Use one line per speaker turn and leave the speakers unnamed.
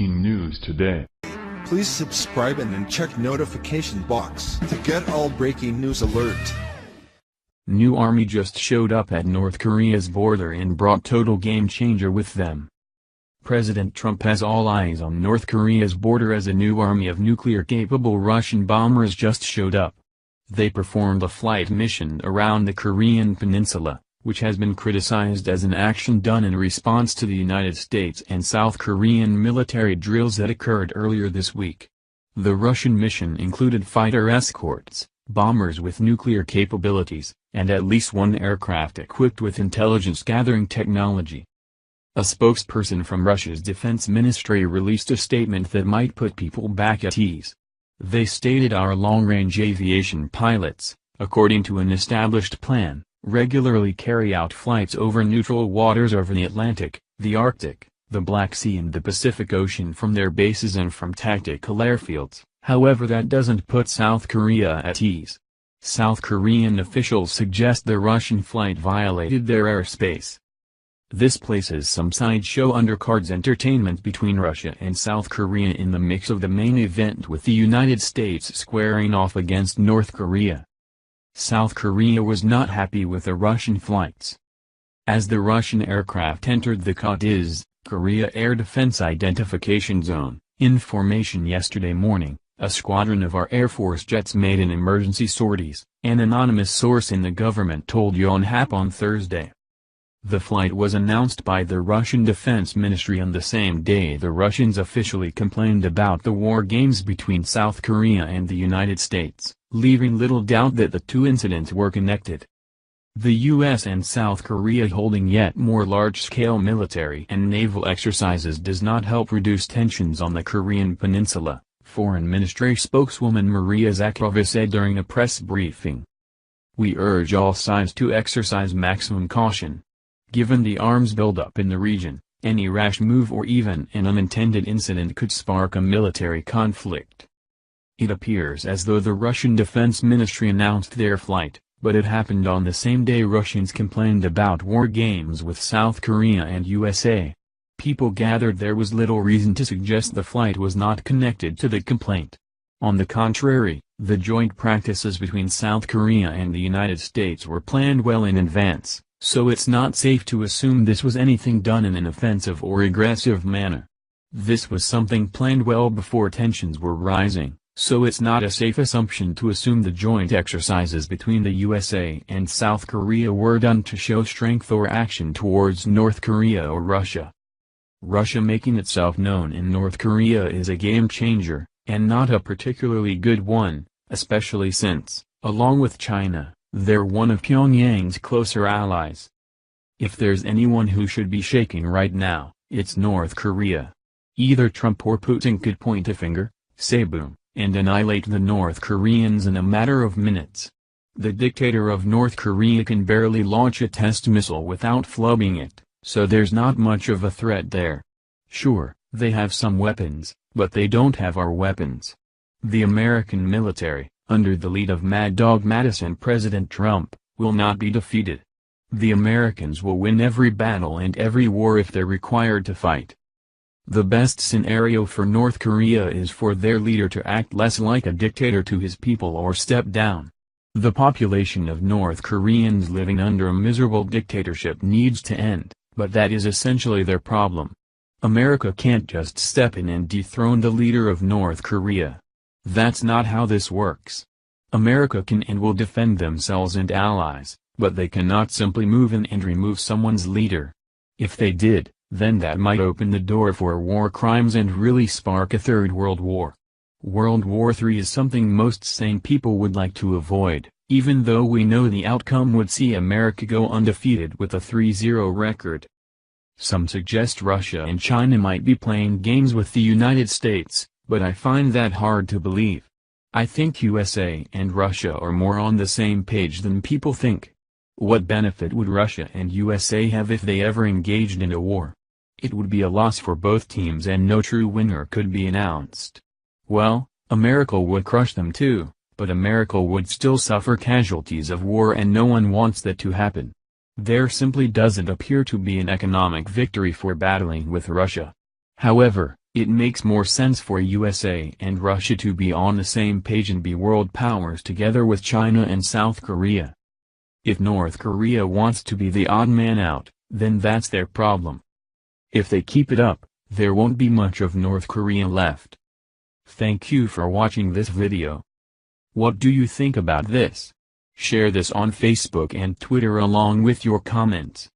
breaking news today.
Please subscribe and then check notification box to get all breaking news alert.
New army just showed up at North Korea's border and brought total game changer with them. President Trump has all eyes on North Korea's border as a new army of nuclear-capable Russian bombers just showed up. They performed a flight mission around the Korean peninsula, which has been criticized as an action done in response to the United States and South Korean military drills that occurred earlier this week. The Russian mission included fighter escorts, bombers with nuclear capabilities, and at least one aircraft equipped with intelligence-gathering technology. A spokesperson from Russia's defense ministry released a statement that might put people back at ease. They stated our long-range aviation pilots, according to an established plan, regularly carry out flights over neutral waters over the Atlantic, the Arctic, the Black Sea and the Pacific Ocean from their bases and from tactical airfields. However, that doesn't put South Korea at ease. South Korean officials suggest the Russian flight violated their airspace. This places some sideshow undercards entertainment between Russia and South Korea in the mix of the main event, with the United States squaring off against North Korea. South Korea was not happy with the Russian flights. As the Russian aircraft entered the KATIZ, Korea Air Defense Identification Zone, in formation yesterday morning, a squadron of our Air Force jets made an emergency sorties, an anonymous source in the government told Yonhap on Thursday. The flight was announced by the Russian Defense Ministry on the same day the Russians officially complained about the war games between South Korea and the United States, leaving little doubt that the two incidents were connected. The U.S. and South Korea holding yet more large-scale military and naval exercises does not help reduce tensions on the Korean peninsula, Foreign Ministry spokeswoman Maria Zakharova said during a press briefing. We urge all sides to exercise maximum caution. Given the arms buildup in the region, any rash move or even an unintended incident could spark a military conflict. It appears as though the Russian Defense Ministry announced their flight, but it happened on the same day Russians complained about war games with South Korea and USA. People gathered there was little reason to suggest the flight was not connected to the complaint. On the contrary, the joint practices between South Korea and the United States were planned well in advance. So it's not safe to assume this was anything done in an offensive or aggressive manner. This was something planned well before tensions were rising, so it's not a safe assumption to assume the joint exercises between the USA and South Korea were done to show strength or action towards North Korea or Russia. Russia making itself known in North Korea is a game changer, and not a particularly good one, especially since, along with China, they're one of Pyongyang's closer allies. If there's anyone who should be shaking right now, it's North Korea. Either Trump or Putin could point a finger, say boom, and annihilate the North Koreans in a matter of minutes. The dictator of North Korea can barely launch a test missile without flubbing it, so there's not much of a threat there. Sure, they have some weapons, but they don't have our weapons. The American military, under the lead of Mad Dog Mattis and President Trump, will not be defeated. The Americans will win every battle and every war if they're required to fight. The best scenario for North Korea is for their leader to act less like a dictator to his people or step down. The population of North Koreans living under a miserable dictatorship needs to end, but that is essentially their problem. America can't just step in and dethrone the leader of North Korea. That's not how this works. America can and will defend themselves and allies, but they cannot simply move in and remove someone's leader. If they did, then that might open the door for war crimes and really spark a third world war. World War III is something most sane people would like to avoid, even though we know the outcome would see America go undefeated with a 3-0 record. Some suggest Russia and China might be playing games with the United States, but I find that hard to believe. I think USA and Russia are more on the same page than people think. What benefit would Russia and USA have if they ever engaged in a war? It would be a loss for both teams and no true winner could be announced. Well, America would crush them too, but America would still suffer casualties of war and no one wants that to happen. There simply doesn't appear to be an economic victory for battling with Russia. However, It makes more sense for USA and Russia to be on the same page and be world powers together with China and South Korea. If North Korea wants to be the odd man out, then that's their problem. If they keep it up, there won't be much of North Korea left. Thank you for watching this video. What do you think about this? Share this on Facebook and Twitter along with your comments.